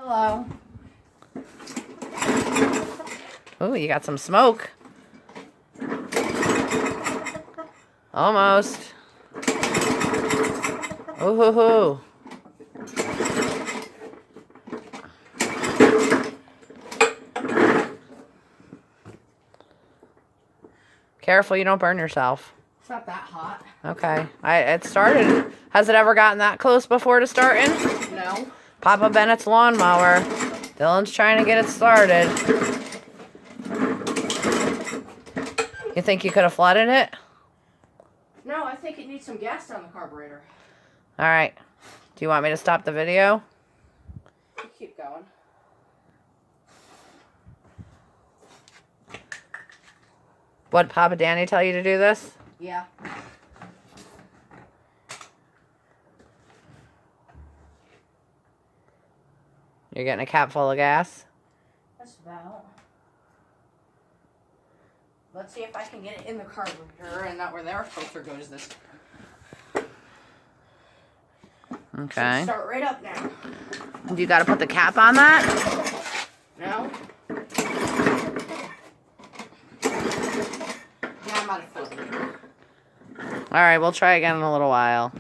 Hello. Ooh, you got some smoke. Almost. Ooh, hoo, hoo. Careful you don't burn yourself. It's not that hot. Okay. It started. Has it ever gotten that close before to starting? No. Papa Bennett's lawnmower. Dylan's trying to get it started. You think you could have flooded it? No, I think it needs some gas on the carburetor. All right. Do you want me to stop the video? You keep going. What, Papa Danny tell you to do this? Yeah. You're getting a cap full of gas? That's about. Let's see if I can get it in the carburetor and not where the air filter goes this time. Okay. So start right up now. You got to put the cap on that? No? Yeah, I'm out of filter. All right, we'll try again in a little while.